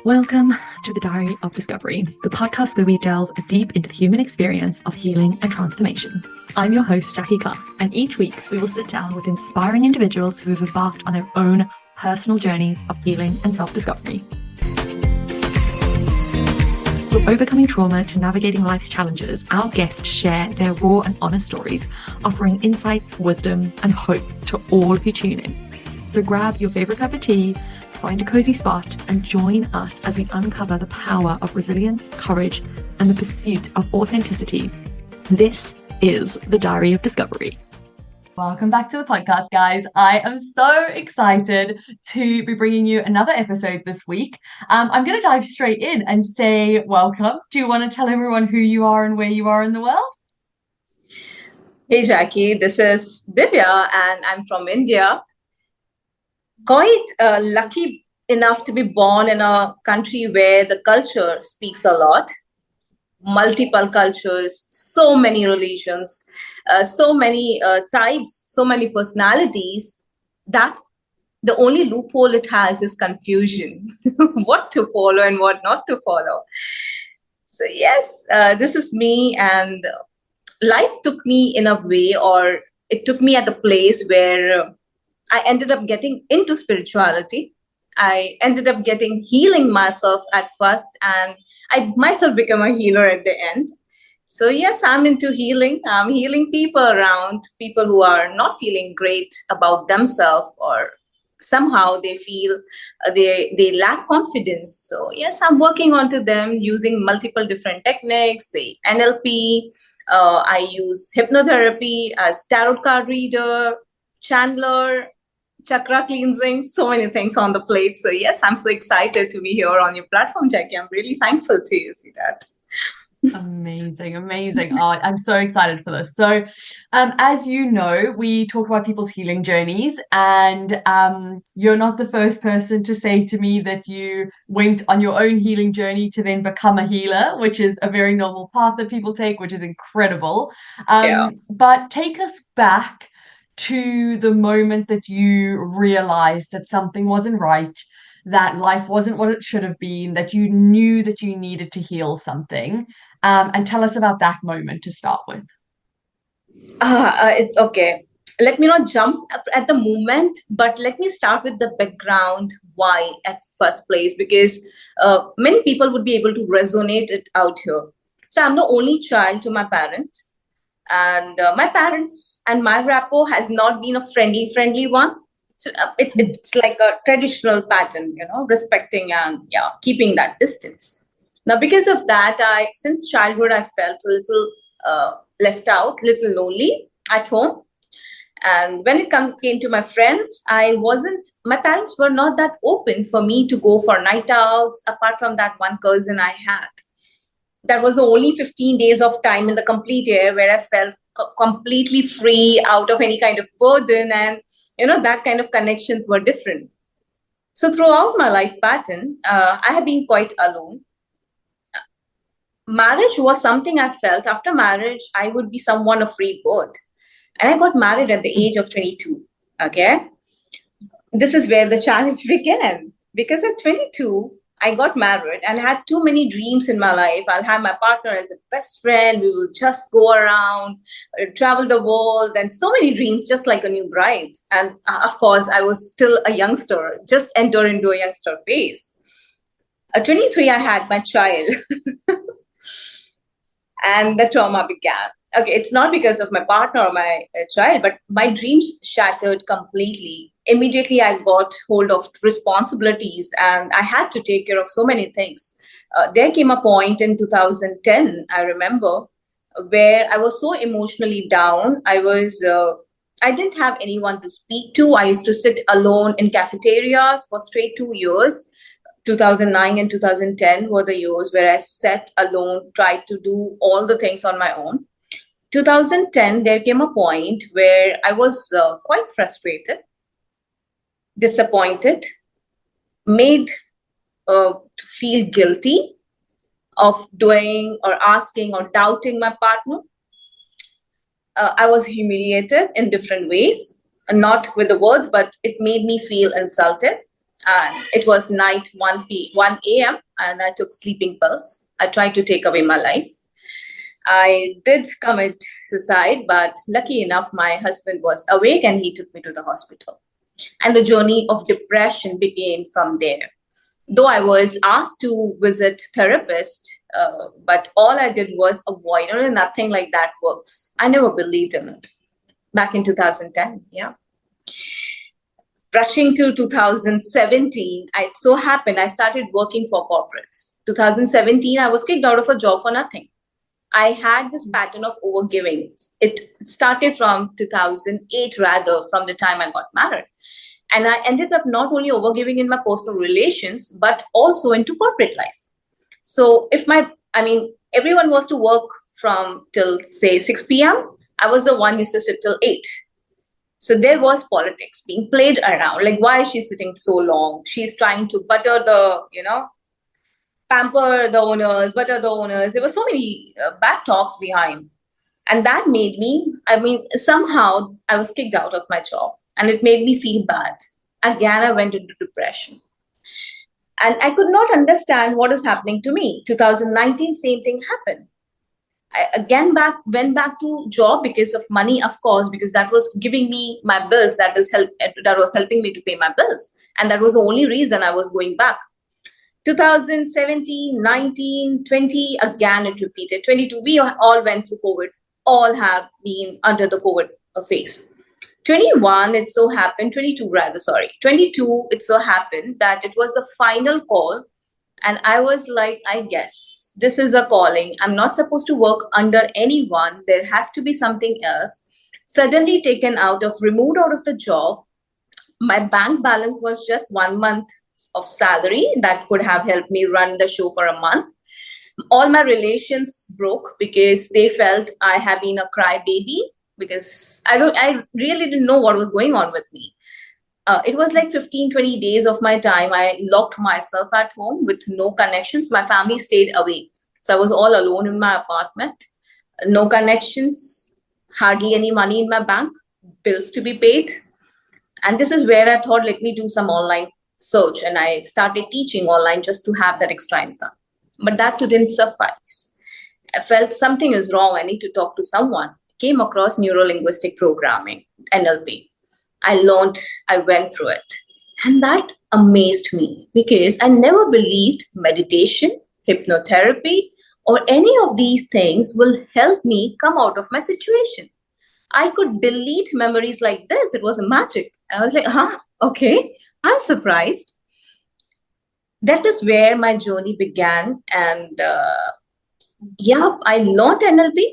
Welcome to the Diary of Discovery, the podcast where we delve deep into the human experience of healing and transformation. I'm your host, Jackie Clark, and each week we will sit down with inspiring individuals who have embarked on their own personal journeys of healing and self-discovery. From overcoming trauma to navigating life's challenges, our guests share their raw and honest stories, offering insights, wisdom, and hope to all who tune in. So grab your favorite cup of tea, find a cozy spot, and join us as we uncover the power of resilience, courage, and the pursuit of authenticity. This is the Diary of Discovery. Welcome back to the podcast, guys. I am so excited to be bringing you another episode this week. I'm going to dive straight in and say welcome. Do you want to tell everyone who you are and where you are in the world? Hey, Jackie, this is Divya, and I'm from India. Quite lucky enough to be born in a country where the culture speaks a lot, multiple cultures, so many religions, so many types, so many personalities, that the only loophole it has is confusion, what to follow and what not to follow. So yes, this is me, and life took me in a way, or it took me at a place where I ended up getting into spirituality. I ended up healing myself at first, and I myself became a healer at the end. So yes, I'm into healing. I'm healing people around, people who are not feeling great about themselves, or somehow they feel they lack confidence. So yes, I'm working onto them using multiple different techniques, say NLP. I use hypnotherapy as tarot card reader, channeler, chakra cleansing, so many things on the plate. So yes, I'm so excited to be here on your platform, Jackie. I'm really thankful to you, sweetheart. Amazing. Oh, I'm so excited for this. So, as you know, we talk about people's healing journeys, and you're not the first person to say to me that you went on your own healing journey to then become a healer, which is a very normal path that people take, which is incredible. Yeah. But take us back to the moment that you realized that something wasn't right, that life wasn't what it should have been, that you knew that you needed to heal something. And tell us about that moment to start with. Okay. Let me not jump up at the moment, but let me start with the background why at first place, because many people would be able to resonate it out here. So I'm the only child to my parents, and my parents and my rapport has not been a friendly one. So it's like a traditional pattern, respecting and keeping that distance. Now, because of that, since childhood, I felt a little left out, little lonely at home. And when it came to my friends, my parents were not that open for me to go for night outs, apart from that one cousin I had. That was the only 15 days of time in the complete year where I felt completely free out of any kind of burden. And, that kind of connections were different. So throughout my life pattern, I have been quite alone. Marriage was something I felt after marriage, I would be someone of free birth. And I got married at the age of 22. Okay. This is where the challenge began. Because at 22, I got married and I had too many dreams in my life. I'll have my partner as a best friend. We will just go around, travel the world, and so many dreams, just like a new bride. And of course, I was still a youngster, just enter into a youngster phase. At 23, I had my child. And the trauma began. Okay, it's not because of my partner or my child, but my dreams shattered completely. Immediately, I got hold of responsibilities and I had to take care of so many things. There came a point in 2010, I remember, where I was so emotionally down. I didn't have anyone to speak to. I used to sit alone in cafeterias for straight 2 years. 2009 and 2010 were the years where I sat alone, tried to do all the things on my own. 2010, there came a point where I was quite frustrated, disappointed, made to feel guilty of doing or asking or doubting my partner. I was humiliated in different ways, not with the words, but it made me feel insulted. And it was night 1 a.m. and I took sleeping pills. I tried to take away my life. I did commit suicide, but lucky enough, my husband was awake and he took me to the hospital. And the journey of depression began from there. Though I was asked to visit therapist, but all I did was avoid it, and nothing like that works. I never believed in it. Back in 2010, yeah. Rushing to 2017, it so happened I started working for corporates. 2017, I was kicked out of a job for nothing. I had this pattern of overgiving. It started from 2008, rather, from the time I got married. And I ended up not only overgiving in my personal relations, but also into corporate life. So everyone was to work from till say 6 p.m. I was the one used to sit till 8. So there was politics being played around. Like, why is she sitting so long? She's trying to pamper the owners, butter the owners. There were so many bad talks behind. And that made me, somehow I was kicked out of my job and it made me feel bad. Again, I went into depression. And I could not understand what is happening to me. 2019, same thing happened. I again went back to job because of money, of course, because that was giving me my bills. That was helping me to pay my bills, and that was the only reason I was going back. 2017, 19, 20, again it repeated. 22, we all went through COVID. All have been under the COVID phase. 21, it so happened. 22 rather, sorry. 22, it so happened that it was the final call. And I was like, I guess this is a calling. I'm not supposed to work under anyone. There has to be something else. Suddenly removed out of the job. My bank balance was just 1 month of salary that could have helped me run the show for a month. All my relations broke because they felt I have been a crybaby because I really didn't know what was going on with me. It was like 15, 20 days of my time. I locked myself at home with no connections. My family stayed away. So I was all alone in my apartment. No connections, hardly any money in my bank, bills to be paid. And this is where I thought, let me do some online search. And I started teaching online just to have that extra income. But that didn't suffice. I felt something is wrong. I need to talk to someone. Came across neurolinguistic programming, NLP. I went through it. And that amazed me because I never believed meditation, hypnotherapy, or any of these things will help me come out of my situation. I could delete memories like this. It was a magic. And I was like, okay, I'm surprised. That is where my journey began. And I learned NLP.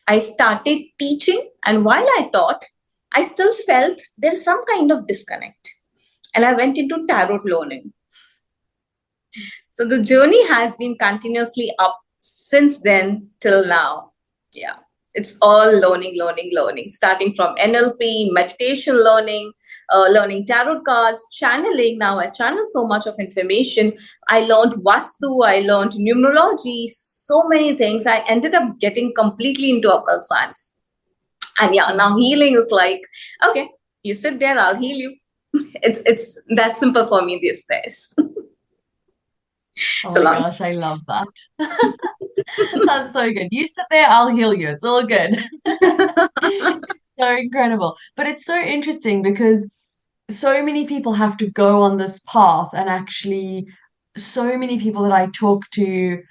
I started teaching. And while I taught, I still felt there's some kind of disconnect. And I went into tarot learning. So the journey has been continuously up since then till now. Yeah, it's all learning, starting from NLP, meditation learning, learning tarot cards, channeling. Now I channel so much of information. I learned Vastu, I learned numerology, so many things. I ended up getting completely into occult science. And now healing is like, okay, you sit there, I'll heal you. It's that simple for me these days. Oh my gosh, I love that. That's so good. You sit there, I'll heal you. It's all good. So incredible. But it's so interesting because so many people have to go on this path, and actually so many people that I talk to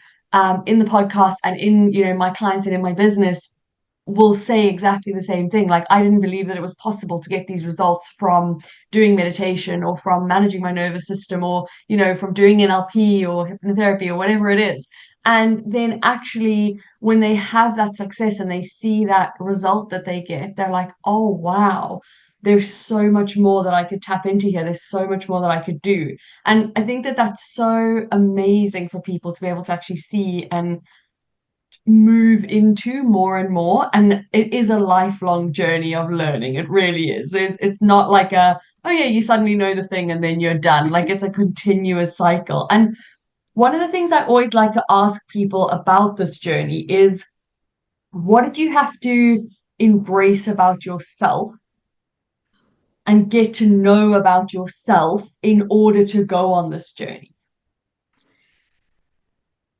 in the podcast and in my clients and in my business will say exactly the same thing. Like, I didn't believe that it was possible to get these results from doing meditation or from managing my nervous system or, from doing NLP or hypnotherapy or whatever it is. And then actually, when they have that success and they see that result that they get, they're like, oh, wow, there's so much more that I could tap into here. There's so much more that I could do. And I think that that's so amazing for people to be able to actually see and move into more and more. And it is a lifelong journey of learning. It really is. It's not like you suddenly know the thing and then you're done. Like, it's a continuous cycle. And one of the things I always like to ask people about this journey is, what did you have to embrace about yourself and get to know about yourself in order to go on this journey?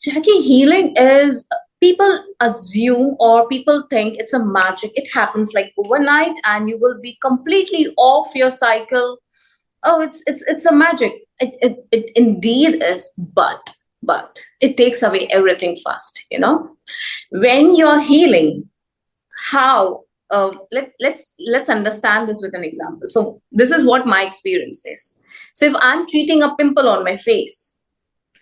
Jackie, healing is, people assume or people think it's a magic. It happens like overnight and you will be completely off your cycle. Oh, it's a magic. It indeed is, but it takes away everything fast, you know. When you're healing, how let's understand this with an example. So this is what my experience is. So if I'm treating a pimple on my face,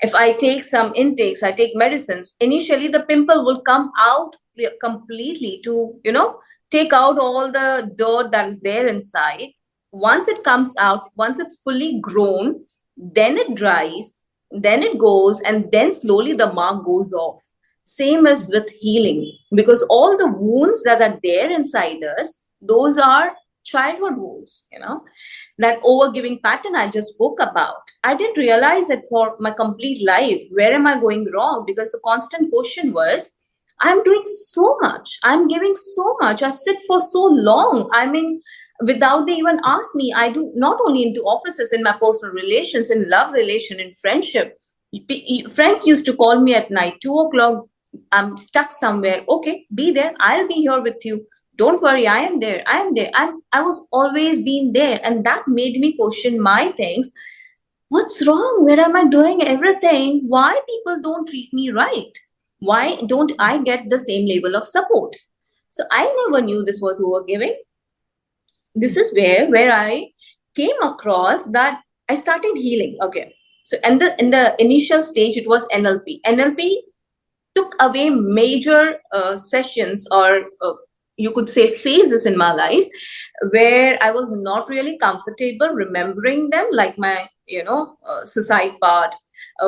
if I take some intakes, I take medicines, initially the pimple will come out completely to, you know, take out all the dirt that is there inside. Once it comes out, once it's fully grown, then it dries, then it goes, and then slowly the mark goes off. Same as with healing, because all the wounds that are there inside us, those are childhood wounds, you know, that overgiving pattern I just spoke about. I didn't realize it for my complete life. Where am I going wrong? Because the constant question was, I'm doing so much, I'm giving so much, I sit for so long. I mean, without they even ask me, I do not only into offices, in my personal relations, in love relation, in friendship. Friends used to call me at night, 2 o'clock. I'm stuck somewhere. Okay, be there. I'll be here with you. Don't worry, I am there. I am there. I was always being there. And that made me question my things. What's wrong? Where am I doing everything? Why people don't treat me right? Why don't I get the same level of support? So I never knew this was overgiving. This is where I came across that I started healing. Okay. So in the initial stage, it was NLP. NLP took away major sessions or you could say phases in my life where I was not really comfortable remembering them, like my, you know, suicide part,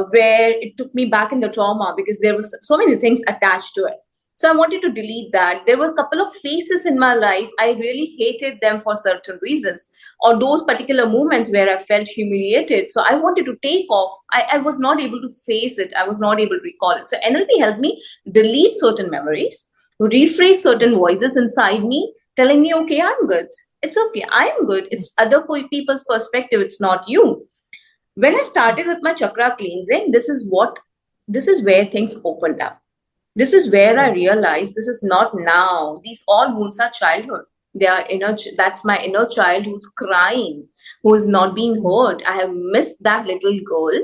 where it took me back in the trauma because there was so many things attached to it. So I wanted to delete that. There were a couple of phases in my life. I really hated them for certain reasons, or those particular moments where I felt humiliated. So I wanted to take off. I was not able to face it. I was not able to recall it. So NLP helped me delete certain memories, rephrase certain voices inside me, telling me, okay, I'm good. It's okay. I'm good. It's other people's perspective. It's not you. When I started with my chakra cleansing, this is where things opened up. This is where I realized this is not now. These all wounds are childhood. They are that's my inner child who's crying, who is not being heard. I have missed that little girl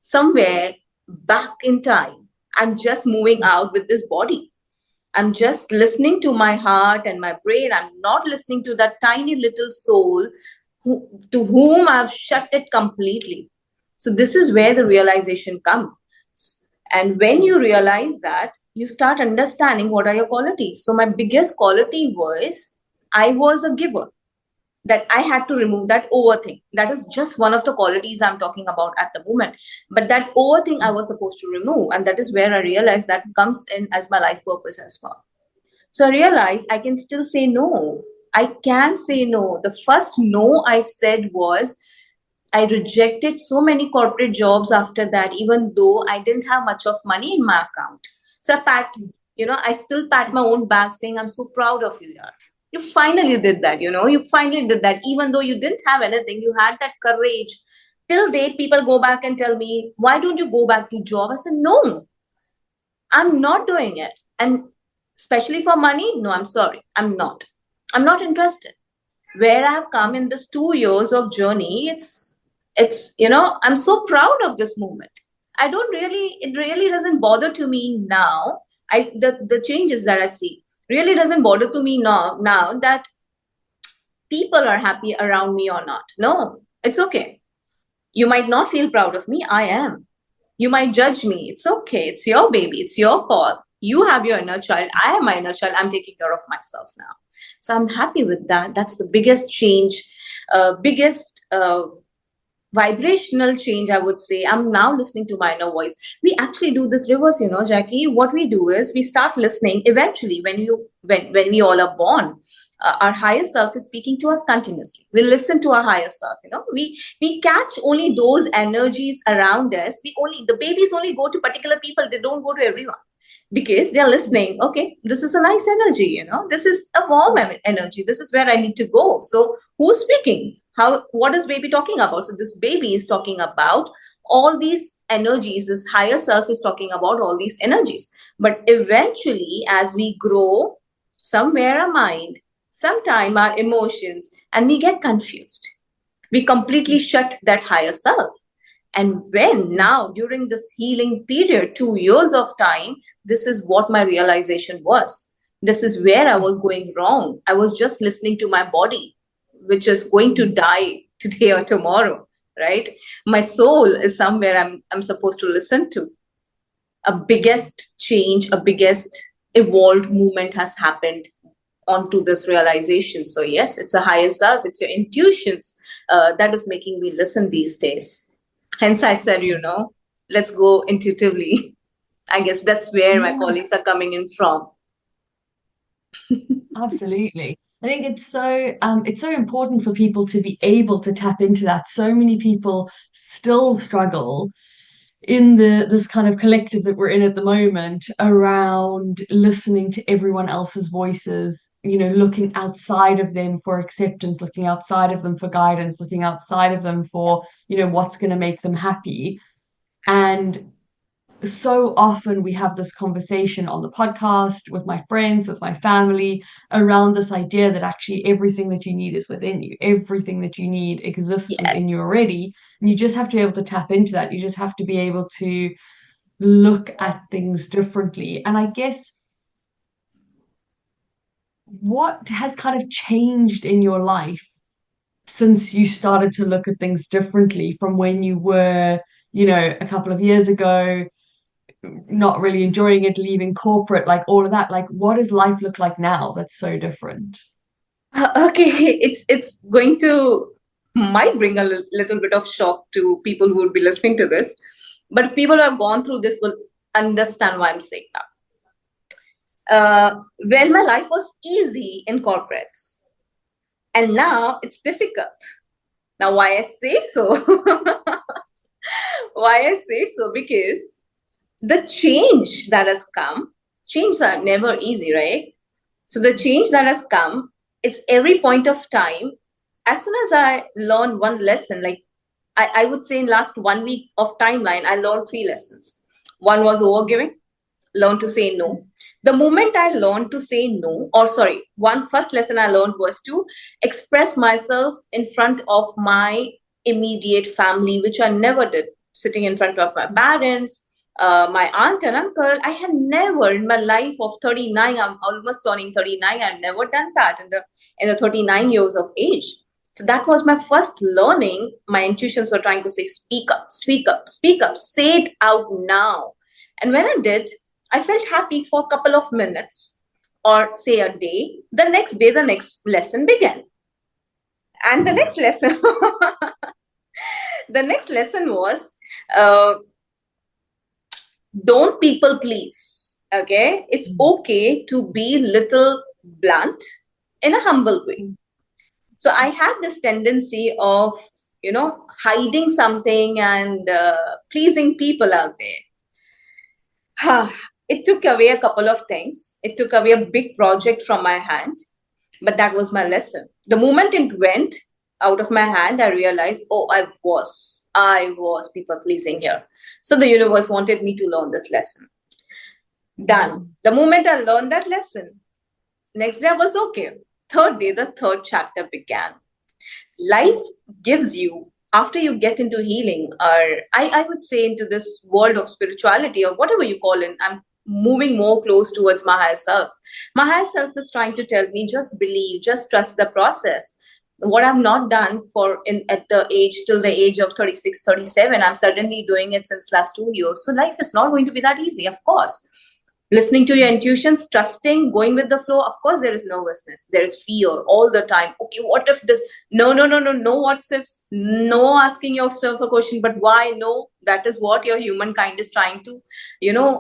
somewhere back in time. I'm just moving out with this body. I'm just listening to my heart and my brain. I'm not listening to that tiny little soul to whom I've shut it completely. So this is where the realization comes. And when you realize that, you start understanding what are your qualities. So my biggest quality was I was a giver, that I had to remove that overthink. That is just one of the qualities I'm talking about at the moment. But that overthink I was supposed to remove. And that is where I realized that comes in as my life purpose as well. So I realized I can still say no. I can say no. The first no I said was, I rejected so many corporate jobs after that, even though I didn't have much of money in my account. So I still pat my own back saying, I'm so proud of you, yaar. You finally did that, you finally did that. Even though you didn't have anything, you had that courage. Till date, people go back and tell me, why don't you go back to job? I said, no, I'm not doing it. And especially for money, no, I'm sorry. I'm not interested. Where I have come in this 2 years of journey, I'm so proud of this moment. It really doesn't bother to me now. The changes that I see really doesn't bother to me now that people are happy around me or not. No, it's okay. You might not feel proud of me. I am. You might judge me. It's okay. It's your baby. It's your call. You have your inner child. I have my inner child. I'm taking care of myself now. So I'm happy with that. That's the biggest change, biggest vibrational change, I would say. I'm now listening to my inner voice. We actually do this reverse, Jackie. What we do is we start listening. Eventually, when we all are born, our higher self is speaking to us continuously. We listen to our higher self. We catch only those energies around us. The babies only go to particular people. They don't go to everyone. because they're listening. Okay, this is a nice energy, this is a warm energy. This is where I need to go. So who's speaking? What is baby talking about? So this baby is talking about all these energies. This higher self is talking about all these energies. But eventually, as we grow, somewhere our mind, sometime our emotions, and we get confused. We completely shut that higher self. And when now, during this healing period, 2 years of time, this is what my realization was. This is where I was going wrong. I was just listening to my body, which is going to die today or tomorrow, right? My soul is somewhere I'm supposed to listen to. A biggest change, a biggest evolved movement has happened onto this realization. So yes, it's a higher self, it's your intuitions that is making me listen these days. Hence I said, let's go intuitively. I guess that's where my callings are coming in from. Absolutely. I think it's so important for people to be able to tap into that. So many people still struggle in this kind of collective that we're in at the moment around listening to everyone else's voices, looking outside of them for acceptance, looking outside of them for guidance, looking outside of them for, what's going to make them happy. And so often we have this conversation on the podcast with my friends, with my family, around this idea that actually everything that you need is within you. Everything that you need exists within you already. And you just have to be able to tap into that. You just have to be able to look at things differently. And I guess what has kind of changed in your life since you started to look at things differently from when you were, a couple of years ago, not really enjoying it, leaving corporate, like all of that? Like, what does life look like now that's so different? Okay, it's going to might bring a little bit of shock to people who will be listening to this, but people who have gone through this will understand why I'm saying that. Where my life was easy in corporates, and now it's difficult. Now, why I say so? Why I say so? Because the change that has come, changes are never easy, right? So the change that has come, it's every point of time. As soon as I learn one lesson, like I would say in last 1 week of timeline, I learned 3 lessons. One was overgiving, learn to say no. The moment I learned to say no, first lesson I learned was to express myself in front of my immediate family, which I never did. Sitting in front of my parents, my aunt and uncle, I had never in my life of 39, I'm almost turning 39, I've never done that in the 39 years of age. So that was my first learning. My intuitions were trying to say, speak up, speak up, speak up, say it out now. And when I did, I felt happy for a couple of minutes or say a day. The next day, the next lesson began. And the next lesson, the next lesson was, don't people please. Okay, it's okay to be little blunt in a humble way. So I had this tendency of hiding something and pleasing people out there. It took away a couple of things. It took away a big project from my hand, but that was my lesson. The moment it went out of my hand, I realized, I was people pleasing here. So the universe wanted me to learn this lesson. Done. The moment I learned that lesson, next day I was okay. Third day, the third chapter began. Life gives you, after you get into healing, or I would say into this world of spirituality or whatever you call it, I'm moving more close towards my higher self. My higher self is trying to tell me, just believe, just trust the process. What I've not done at the age till the age of 36, 37, I'm suddenly doing it since last 2 years. So life is not going to be that easy, of course. Listening to your intuitions, trusting, going with the flow. Of course, there is nervousness. There is fear all the time. Okay, what if this? No what ifs. No asking yourself a question, but why? No, that is what your humankind is trying to,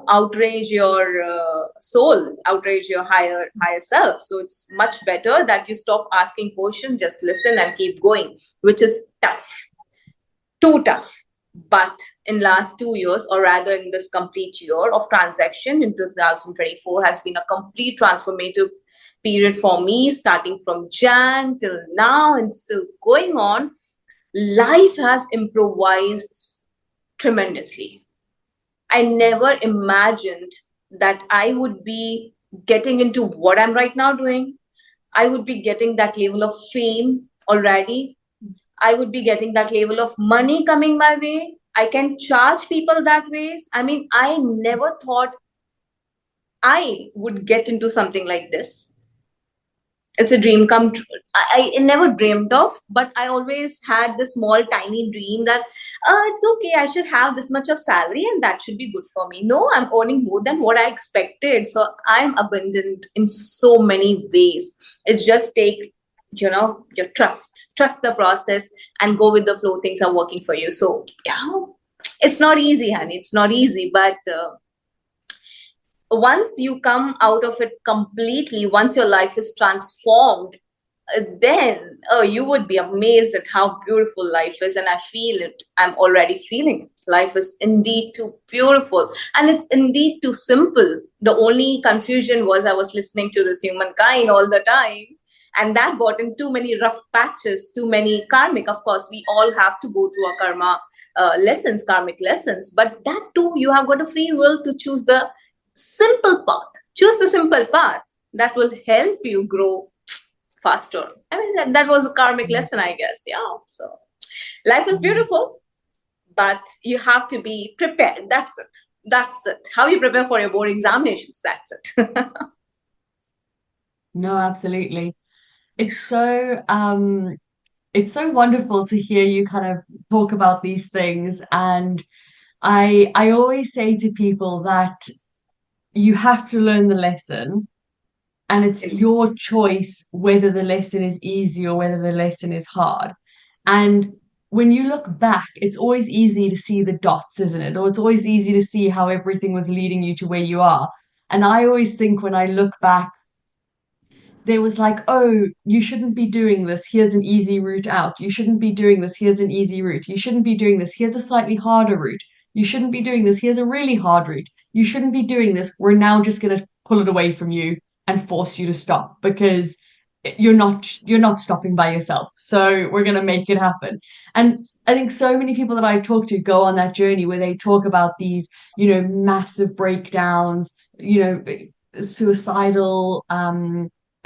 outrage your soul, outrage your higher self. So it's much better that you stop asking questions, just listen and keep going, which is tough. Too tough. But in last 2 years, or rather in this complete year of transaction in 2024, has been a complete transformative period for me, starting from Jan till now and still going on. Life has improvised tremendously. I never imagined that I would be getting into what I'm right now doing. I would be getting that level of fame already. I would be getting that level of money coming my way. I can charge people that ways. I mean, I never thought I would get into something like this. It's a dream come true. I never dreamed of, but I always had this small tiny dream that it's okay, I should have this much of salary and that should be good for me. No, I'm earning more than what I expected, so I'm abundant in so many ways. It just take, your trust the process and go with the flow. Things are working for you. So yeah, it's not easy, honey, it's not easy, but once you come out of it completely, once your life is transformed, then you would be amazed at how beautiful life is. And I feel it. I'm already feeling it. Life is indeed too beautiful. And it's indeed too simple. The only confusion was I was listening to this humankind all the time. And that brought in too many rough patches, too many karmic. Of course, we all have to go through our karma lessons, karmic lessons. But that too, you have got a free will to choose the simple path. Choose the simple path that will help you grow faster. I mean, that was a karmic lesson, I guess. Yeah. So life is beautiful, but you have to be prepared. That's it. That's it. How you prepare for your board examinations. That's it. No, absolutely. It's so wonderful to hear you kind of talk about these things. And I always say to people that you have to learn the lesson, and it's your choice whether the lesson is easy or whether the lesson is hard. And when you look back, it's always easy to see the dots, isn't it? Or it's always easy to see how everything was leading you to where you are. And I always think when I look back, there was like, oh, you shouldn't be doing this. Here's an easy route out. You shouldn't be doing this. Here's an easy route. You shouldn't be doing this. Here's a slightly harder route. You shouldn't be doing this. Here's a really hard route. You shouldn't be doing this. We're now just going to pull it away from you and force you to stop because you're not stopping by yourself. So we're going to make it happen. And I think so many people that I talk to go on that journey where they talk about these, massive breakdowns, suicidal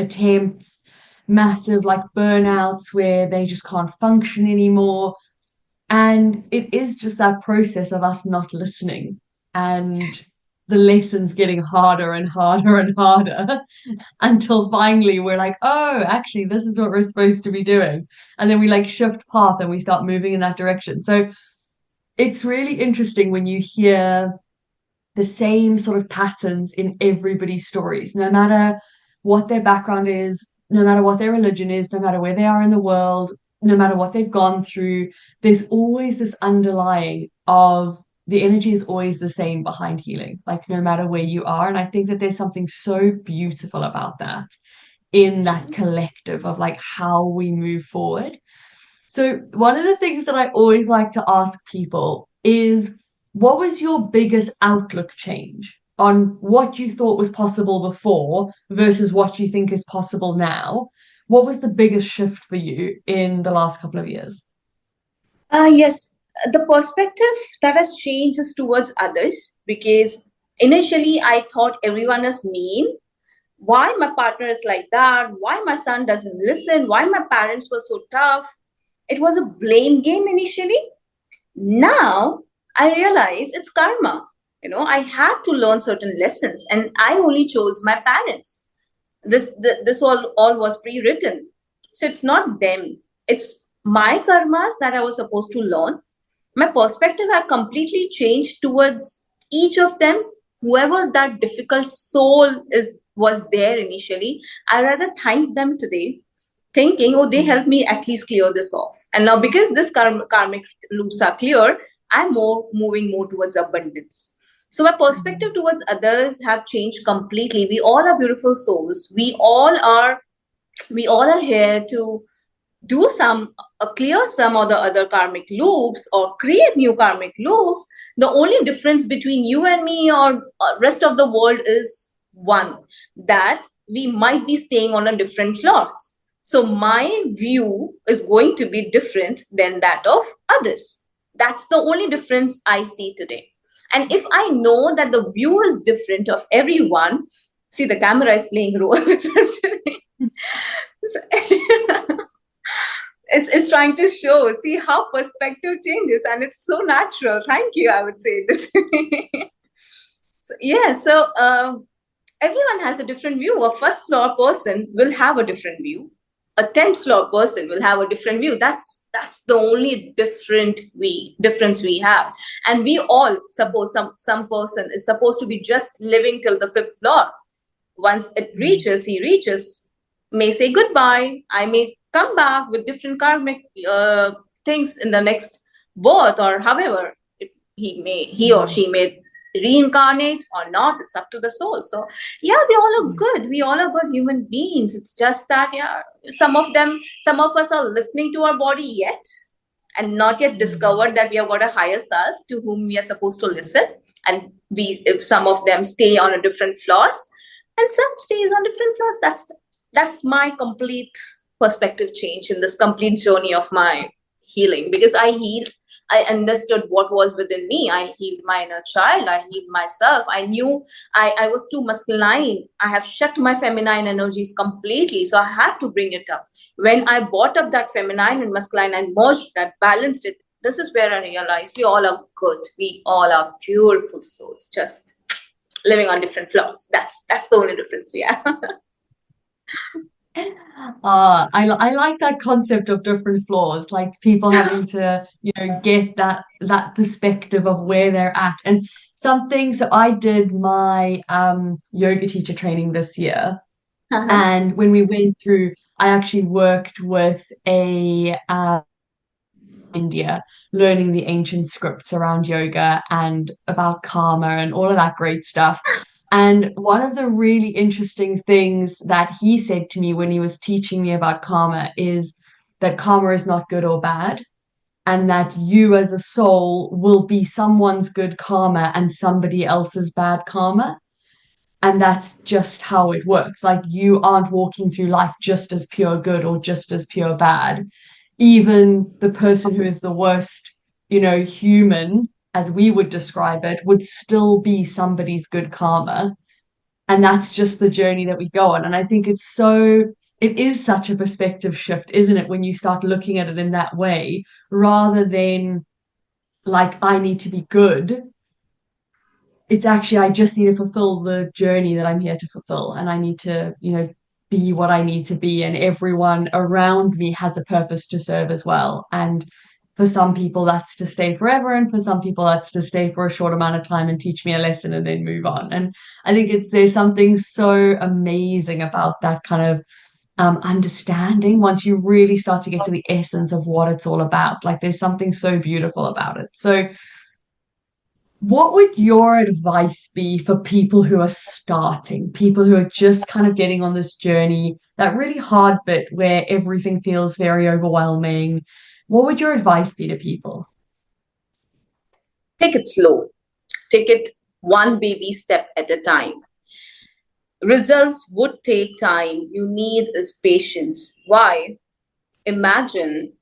attempts, massive like burnouts where they just can't function anymore. And it is just that process of us not listening and the lessons getting harder and harder and harder until finally we're like, oh, actually, this is what we're supposed to be doing. And then we like shift path and we start moving in that direction. So it's really interesting when you hear the same sort of patterns in everybody's stories, no matter what their background is, no matter what their religion is, no matter where they are in the world, no matter what they've gone through, there's always this underlying of the energy is always the same behind healing, like no matter where you are. And I think that there's something so beautiful about that in that collective of like how we move forward. So one of the things that I always like to ask people is, what was your biggest outlook change on what you thought was possible before versus what you think is possible now? What was the biggest shift for you in the last couple of years? Yes, the perspective that has changed is towards others, because initially I thought everyone is mean. Why my partner is like that? Why my son doesn't listen? Why my parents were so tough? It was a blame game initially. Now I realize it's karma. I had to learn certain lessons, and I only chose my parents. This all was pre-written, so it's not them. It's my karmas that I was supposed to learn. My perspective had completely changed towards each of them. Whoever that difficult soul is was there initially, I rather thank them today, thinking, oh, they helped me at least clear this off. And now, because this karmic loops are clear, I'm moving more towards abundance. So my perspective towards others have changed completely. We all are beautiful souls. We all are here to do some clear some or the other karmic loops or create new karmic loops, the only difference between you and me or rest of the world is one, that we might be staying on a different floors. So my view is going to be different than that of others. That's the only difference I see today. And if I know that the view is different of everyone, see, the camera is playing role with us today. So, it's trying to show, see how perspective changes, and it's so natural. Thank you, I would say this. So, yeah, so everyone has a different view. A first floor person will have a different view. A 10th floor person will have a different view. That's the only difference we have. And we all suppose some person is supposed to be just living till the 5th floor. Once he reaches, may say goodbye. I may come back with different karmic things in the next birth, or however he or she may reincarnate or not. It's up to the soul. So yeah, we all are good. We all are good human beings. It's just that, yeah, some of us are listening to our body yet and not yet discovered that we have got a higher self to whom we are supposed to listen. And some of them stay on a different floors, and some stays on different floors. That's my complete perspective change in this complete journey of my healing, because I understood what was within me. I healed my inner child. I healed myself. I knew I was too masculine. I have shut my feminine energies completely. So I had to bring it up. When I brought up that feminine and masculine and merged that, balanced it, this is where I realized we all are good. We all are beautiful souls, just living on different floors. That's the only difference we have. I like that concept of different floors, like people having to, get that perspective of where they're at. And so I did my yoga teacher training this year, and when we went through, I actually worked with a India, learning the ancient scripts around yoga and about karma and all of that great stuff. And one of the really interesting things that he said to me when he was teaching me about karma is that karma is not good or bad, and that you as a soul will be someone's good karma and somebody else's bad karma. And that's just how it works. Like, you aren't walking through life just as pure good or just as pure bad. Even the person who is the worst, human, as we would describe it, would still be somebody's good karma. And that's just the journey that we go on. And I think it is such a perspective shift, isn't it, when you start looking at it in that way, rather than like, I need to be good. It's actually, I just need to fulfill the journey that I'm here to fulfill. And I need to, be what I need to be. And everyone around me has a purpose to serve as well. And for some people, that's to stay forever. And for some people, that's to stay for a short amount of time and teach me a lesson and then move on. And I think there's something so amazing about that kind of understanding once you really start to get to the essence of what it's all about. Like, there's something so beautiful about it. So what would your advice be for people who are starting, people who are just kind of getting on this journey, that really hard bit where everything feels very overwhelming? What would your advice be to people? Take it slow. Take it one baby step at a time. Results would take time. You need is patience. Why? Imagine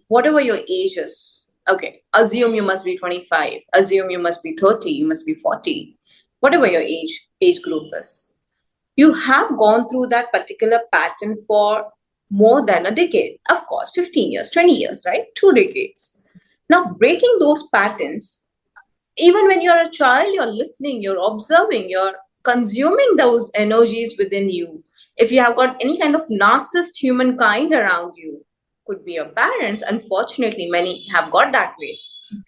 whatever your age is. Okay, assume you must be 25. Assume you must be 30. You must be 40. Whatever your age group is. You have gone through that particular pattern for more than a decade. Of course, 15 years, 20 years, right? 2 decades. Now, breaking those patterns, even when you're a child, you're listening, you're observing, you're consuming those energies within you. If you have got any kind of narcissist humankind around you, could be your parents, unfortunately, many have got that ways.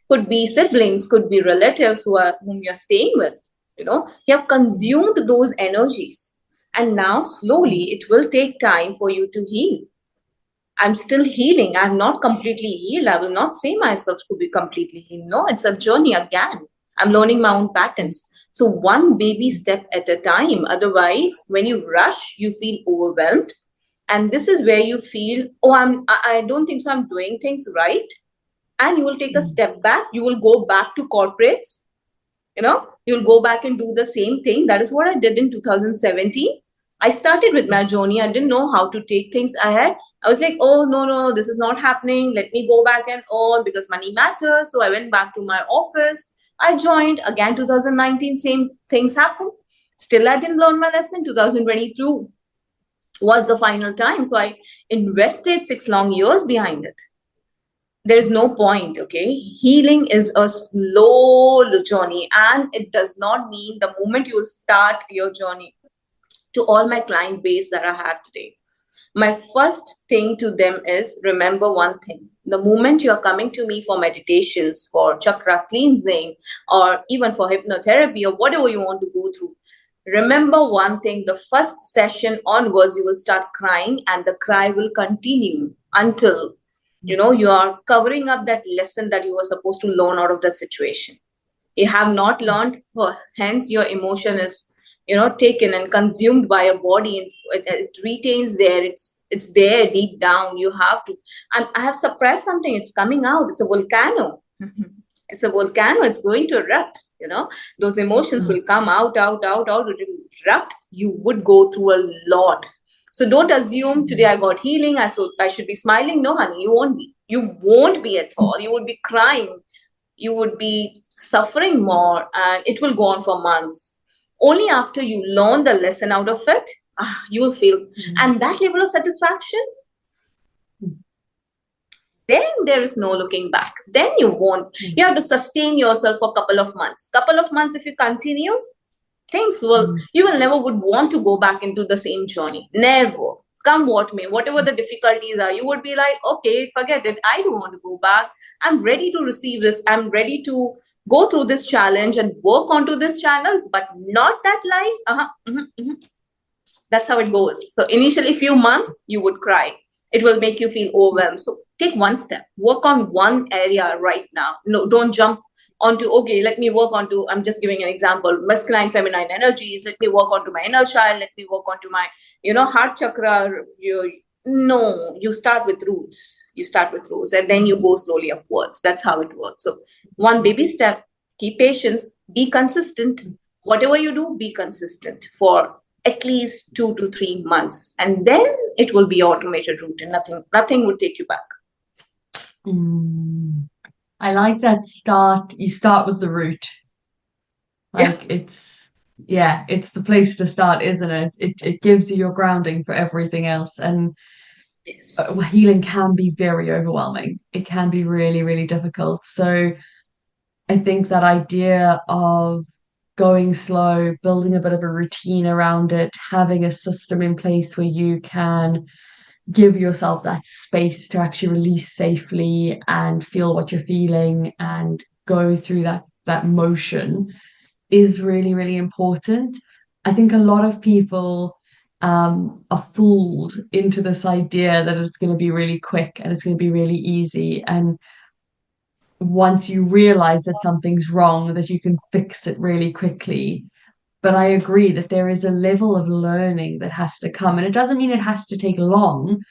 Could be siblings, could be relatives whom you're staying with. You have consumed those energies. And now slowly it will take time for you to heal. I'm still healing. I'm not completely healed. I will not say myself to be completely healed. No, it's a journey again. I'm learning my own patterns. So one baby step at a time. Otherwise, when you rush, you feel overwhelmed. And this is where you feel, oh, I don't think so, I'm doing things right. And you will take a step back. You will go back to corporates. You'll go back and do the same thing. That is what I did in 2017. I started with my journey. I didn't know how to take things ahead. I was like, oh, no, this is not happening. Let me go back and earn because money matters. So I went back to my office. I joined again 2019. Same things happened. Still, I didn't learn my lesson. 2022 was the final time. So I invested 6 long years behind it. There's no point. Okay, healing is a slow journey, and it does not mean the moment you start your journey. To all my client base that I have today, my first thing to them is, remember one thing: the moment you are coming to me for meditations, for chakra cleansing, or even for hypnotherapy, or whatever you want to go through, remember one thing: the first session onwards you will start crying, and the cry will continue until you are covering up that lesson that you were supposed to learn out of the situation. You have not learned, hence your emotion is taken and consumed by your body, and it retains there. It's there deep down. You have to, and I have suppressed something. It's coming out. It's a volcano. It's a volcano. It's going to erupt. Those emotions will come out. It will erupt. You would go through a lot. So don't assume today I got healing, I should be smiling. No, honey, you won't be. You won't be at all. You would be crying. You would be suffering more, and it will go on for months. Only after you learn the lesson out of it, you will feel. And that level of satisfaction, then there is no looking back. Then you won't. You have to sustain yourself for a couple of months. Couple of months, if you continue, you will never would want to go back into the same journey. Never. Come what may, whatever the difficulties are, you would be like, okay, forget it. I don't want to go back. I'm ready to receive this. I'm ready to go through this challenge and work onto this channel, but not that life. That's how it goes. So initially, few months, you would cry. It will make you feel overwhelmed. So take one step. Work on one area right now. No, don't jump onto, okay, let me work onto, I'm just giving an example, masculine, feminine energies. Let me work onto my inner child. Let me work onto my, heart chakra. You start with roots. And then you go slowly upwards. That's how it works. So one baby step, keep patience, be consistent. Whatever you do, be consistent for at least 2 to 3 months. And then it will be automated route, and nothing would take you back. I like that you start with the root. It's the place to start, isn't it? It gives you your grounding for everything else. And yes. Healing can be very overwhelming. It can be really, really difficult. So I think that idea of going slow, building a bit of a routine around it, having a system in place where you can give yourself that space to actually release safely and feel what you're feeling and go through that motion is really, really important. I think a lot of people are fooled into this idea that it's going to be really quick and it's going to be really easy. And once you realize that something's wrong, that you can fix it really quickly. But I agree that there is a level of learning that has to come. And it doesn't mean it has to take long,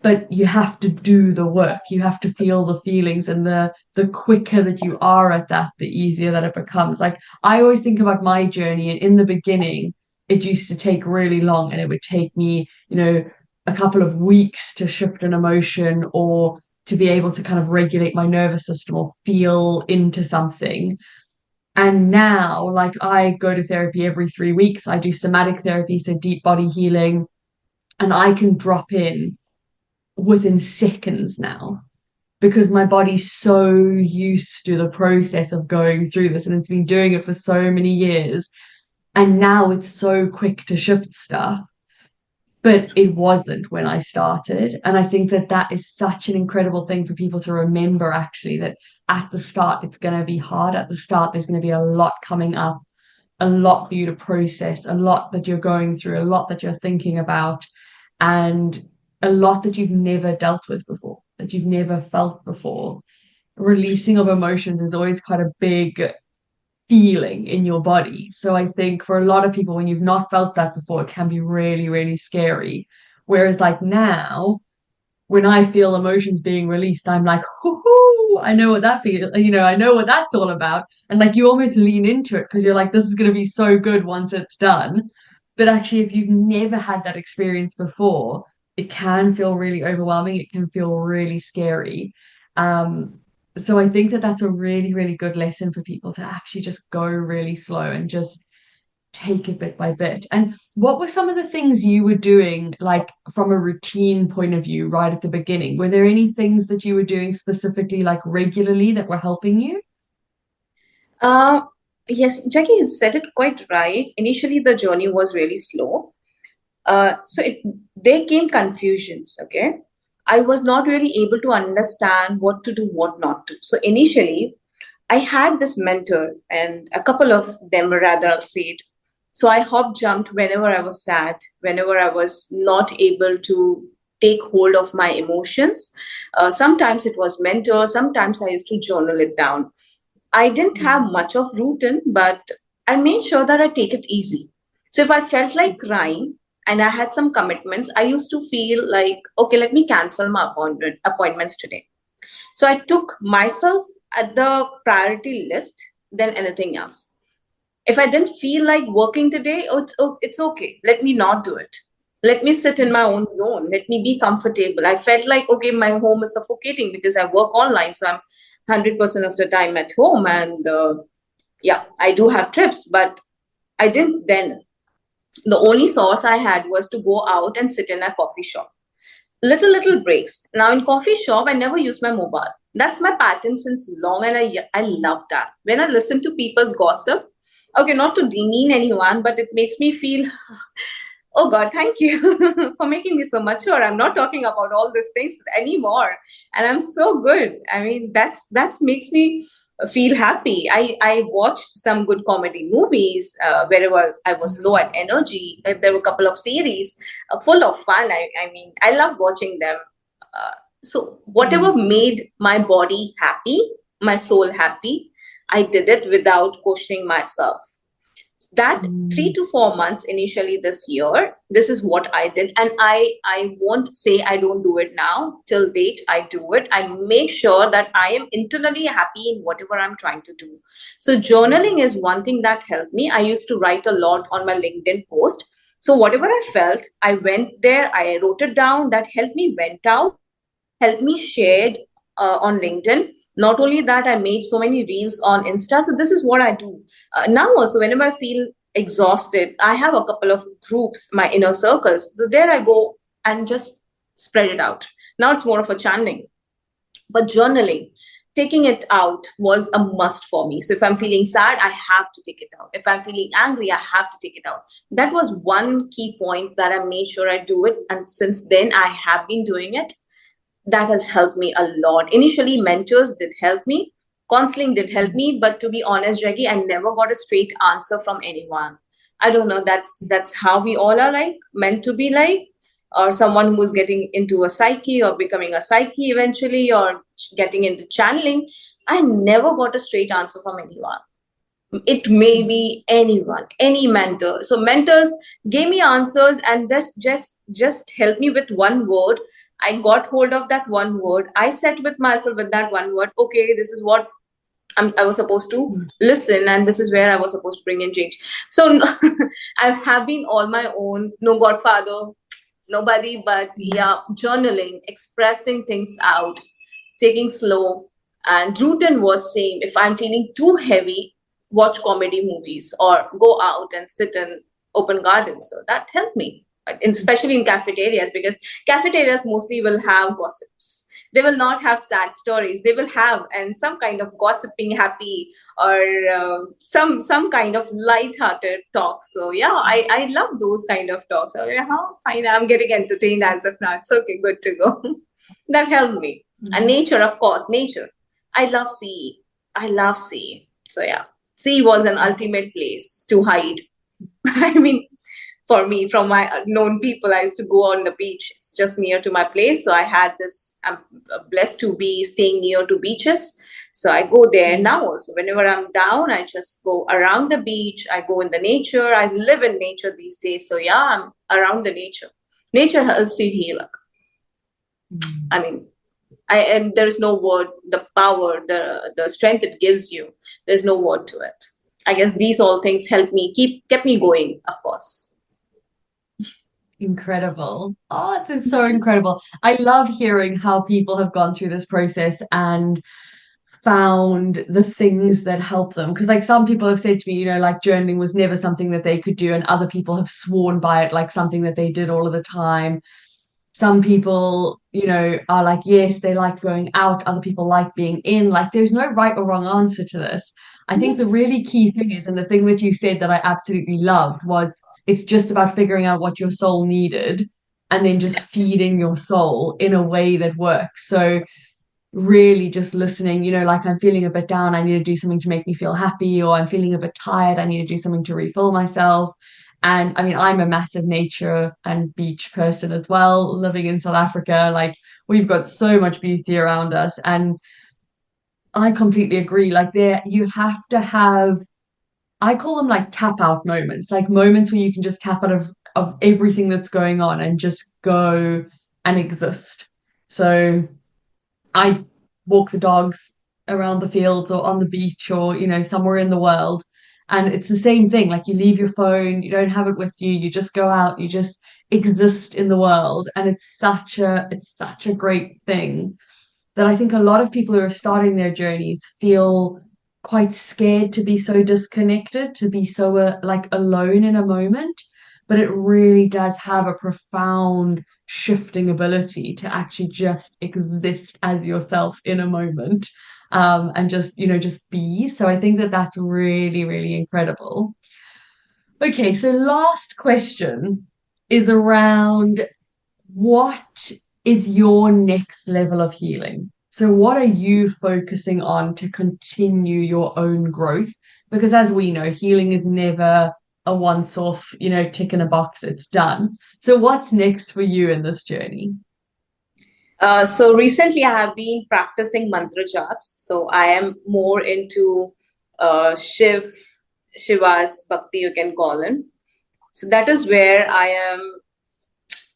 but you have to do the work. You have to feel the feelings, and the quicker that you are at that, the easier that it becomes. Like, I always think about my journey, and in the beginning, it used to take really long, and it would take me, a couple of weeks to shift an emotion or to be able to kind of regulate my nervous system or feel into something. And now, like, I go to therapy every 3 weeks. I do somatic therapy, so deep body healing, and I can drop in within seconds now because my body's so used to the process of going through this, and it's been doing it for so many years. And now it's so quick to shift stuff. But it wasn't when I started. And I think that is such an incredible thing for people to remember, actually, that at the start, it's going to be hard. At the start, there's going to be a lot coming up, a lot for you to process, a lot that you're going through, a lot that you're thinking about, and a lot that you've never dealt with before, that you've never felt before. Releasing of emotions is always quite a big feeling in your body. So I think for a lot of people, when you've not felt that before, it can be really, really scary. Whereas like now, when I feel emotions being released, I'm like, hoo, I know what that feels, I know what that's all about. And like you almost lean into it because you're like, this is going to be so good once it's done. But actually, if you've never had that experience before, it can feel really overwhelming. It can feel really scary. So I think that that's a really, really good lesson for people to actually just go really slow and just take it bit by bit. And what were some of the things you were doing, like from a routine point of view, right at the beginning? Were there any things that you were doing specifically, like regularly, that were helping you? Uh, yes, Jackie, you said it quite right. Initially, the journey was really slow. There came confusions, okay? I was not really able to understand what to do, what not to. So initially, I had this mentor, and a couple of them, rather, I'll say it. So I hop jumped whenever I was sad, whenever I was not able to take hold of my emotions. Sometimes it was mentor, sometimes I used to journal it down. I didn't have much of routine, but I made sure that I take it easy. So if I felt like crying and I had some commitments, I used to feel like, okay, let me cancel my appointments today. So I took myself at the priority list than anything else. If I didn't feel like working today, it's okay. Let me not do it. Let me sit in my own zone. Let me be comfortable. I felt like, okay, my home is suffocating because I work online. So I'm 100% of the time at home. And yeah, I do have trips, but I didn't then. The only source I had was to go out and sit in a coffee shop. Little breaks. Now in coffee shop, I never use my mobile. That's my pattern since long, and I love that. When I listen to people's gossip, okay, not to demean anyone, but it makes me feel, oh God, thank you for making me so mature. I'm not talking about all these things anymore, and I'm so good. I mean, that's makes me feel happy. I watched some good comedy movies wherever I was low at energy. There were a couple of series full of fun. I mean, I love watching them. So whatever made my body happy, my soul happy, I did it without questioning myself. That 3 to 4 months initially this year, this is what I did. And I won't say I don't do it now. Till date, I do it. I make sure that I am internally happy in whatever I'm trying to do. So journaling is one thing that helped me. I used to write a lot on my LinkedIn post. So whatever I felt, I went there, I wrote it down. That helped me went out, helped me shared on LinkedIn. Not only that, I made so many reels on Insta. So this is what I do now. Also, whenever I feel exhausted, I have a couple of groups, my inner circles. So there I go and just spread it out. Now it's more of a channeling, but journaling, taking it out was a must for me. So if I'm feeling sad, I have to take it out. If I'm feeling angry, I have to take it out. That was one key point that I made sure I do it. And since then, I have been doing it. That has helped me a lot. Initially, mentors did help me, counseling did help me, but to be honest, Jackie, I never got a straight answer from anyone. I don't know. That's how we all are like meant to be like, or someone who's getting into a psyche or becoming a psyche eventually, or getting into channeling. I never got a straight answer from anyone. It may be anyone, any mentor. So mentors gave me answers, and just help me with one word. I got hold of that one word. I sat with myself with that one word. Okay, this is what I was supposed to listen, and this is where I was supposed to bring in change. So I have been all my own. No godfather, nobody. But yeah, journaling, expressing things out, taking slow. And routine was same. If I'm feeling too heavy, watch comedy movies or go out and sit in open gardens. So that helped me, especially in cafeterias, because cafeterias mostly will have gossips. They will not have sad stories. They will have and some kind of gossiping, happy, or some kind of light-hearted talks. So yeah, I love those kind of talks. So yeah, fine, I'm getting entertained as of now. It's okay, good to go. That helped me. And nature, of course, nature. I love sea. I love sea. So yeah, sea was an ultimate place to hide. I mean, for me, from my known people, I used to go on the beach. It's just near to my place. So I had this, I'm blessed to be staying near to beaches. So I go there now also. Whenever I'm down, I just go around the beach. I go in the nature. I live in nature these days. So yeah, I'm around the nature. Nature helps you heal. I mean, and there's no word, the power, the strength it gives you, there's no word to it. I guess these all things helped me, kept me going, of course. Incredible. Oh, it's so incredible. I love hearing how people have gone through this process and found the things that help them. Because like some people have said to me, you know, like journaling was never something that they could do, and other people have sworn by it like something that they did all of the time. Some people, you know, are like, yes, they like going out. Other people like being in. Like, there's no right or wrong answer to this. I think the really key thing is, and the thing that you said that I absolutely loved was, it's just about figuring out what your soul needed and then just feeding your soul in a way that works. So really just listening, you know, like I'm feeling a bit down, I need to do something to make me feel happy, or I'm feeling a bit tired, I need to do something to refill myself. And I mean, I'm a massive nature and beach person as well, living in South Africa. Like, we've got so much beauty around us. And I completely agree. Like, there, you have to have, I call them like tap out moments, like moments where you can just tap out of everything that's going on and just go and exist. So I walk the dogs around the fields or on the beach or, you know, somewhere in the world. And it's the same thing. Like, you leave your phone, you don't have it with you, you just go out, you just exist in the world. And it's such a great thing that I think a lot of people who are starting their journeys feel quite scared to be so disconnected, to be so like alone in a moment. But it really does have a profound shifting ability to actually just exist as yourself in a moment, and just, you know, just be. So I think that that's really, really incredible. Okay, so last question is around, what is your next level of healing? So, what are you focusing on to continue your own growth? Because as we know, healing is never a once off, you know, tick in a box, it's done. So, what's next for you in this journey? So recently I have been practicing mantra japs. So I am more into Shiva's Bhakti, you can call him. So that is where I am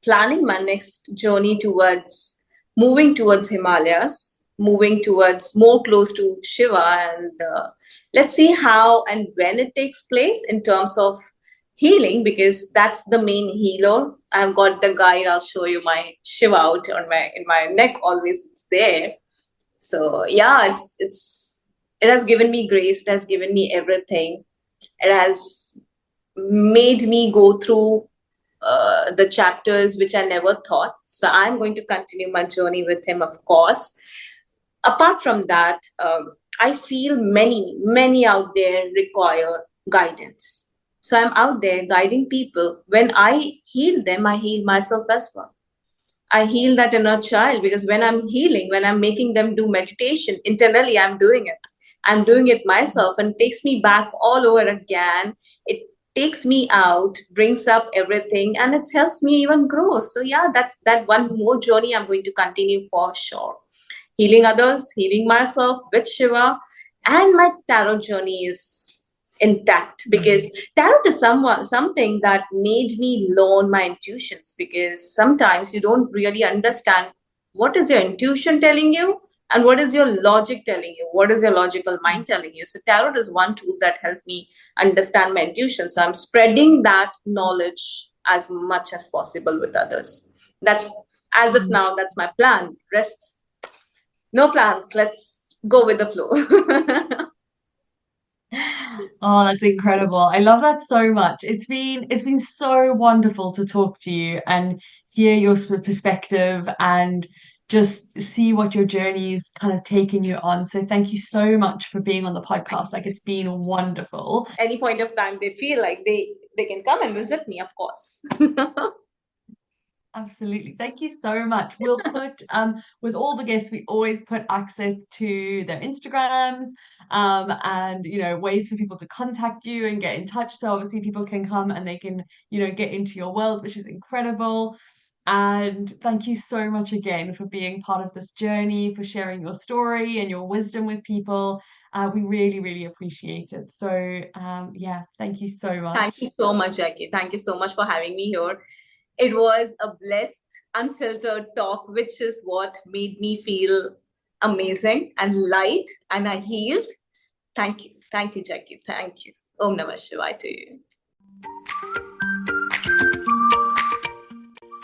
planning my next journey towards moving towards Himalayas, moving towards more close to Shiva, and let's see how and when it takes place in terms of healing, because that's the main healer. I've got the guide. I'll show you my Shiva out on my in my neck. Always it's there. So yeah, it has given me grace. It has given me everything. It has made me go through the chapters which I never thought. So I'm going to continue my journey with him, of course. Apart from that, I feel many out there require guidance. So I'm out there guiding people. When I heal them, I heal myself as well. I heal that inner child, because when I'm healing, when I'm making them do meditation, internally I'm doing it. I'm doing it myself, and it takes me back all over again. It takes me out, brings up everything, and it helps me even grow. So yeah, that's that one more journey I'm going to continue for sure. Healing others, healing myself with Shiva, and my tarot journey is intact, because tarot is something that made me learn my intuitions, because sometimes you don't really understand what is your intuition telling you and what is your logic telling you, what is your logical mind telling you. So tarot is one tool that helped me understand my intuition, so I'm spreading that knowledge as much as possible with others. That's, as of now, that's my plan. Rest, no plans, let's go with the flow. Oh, that's incredible. I love that so much. It's been so wonderful to talk to you and hear your perspective and just see what your journey's kind of taken you on. So thank you so much for being on the podcast. Like, it's been wonderful. Any point of time they feel like they can come and visit me, of course. Absolutely. Thank you so much. We'll put with all the guests, we always put access to their Instagrams, and, you know, ways for people to contact you and get in touch. So obviously people can come and they can, you know, get into your world, which is incredible. And thank you so much again for being part of this journey, for sharing your story and your wisdom with people. We really, really appreciate it. So yeah, thank you so much. Thank you so much, Jackie. Thank you so much for having me here. It was a blessed, unfiltered talk, which is what made me feel amazing and light, and I healed. Thank you. Thank you, Jackie. Thank you. Om Namah Shivaya to you.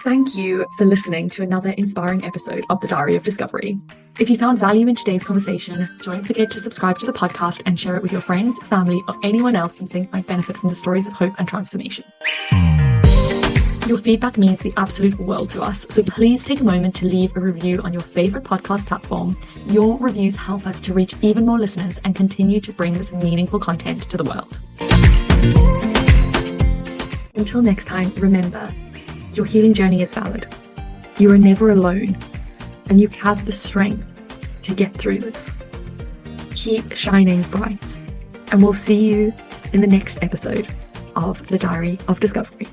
Thank you for listening to another inspiring episode of The Diary of Discovery. If you found value in today's conversation, don't forget to subscribe to the podcast and share it with your friends, family, or anyone else you think might benefit from the stories of hope and transformation. Your feedback means the absolute world to us, so please take a moment to leave a review on your favorite podcast platform. Your reviews help us to reach even more listeners and continue to bring this meaningful content to the world. Until next time, remember, your healing journey is valid. You are never alone, and you have the strength to get through this. Keep shining bright, and we'll see you in the next episode of The Diary of Discovery.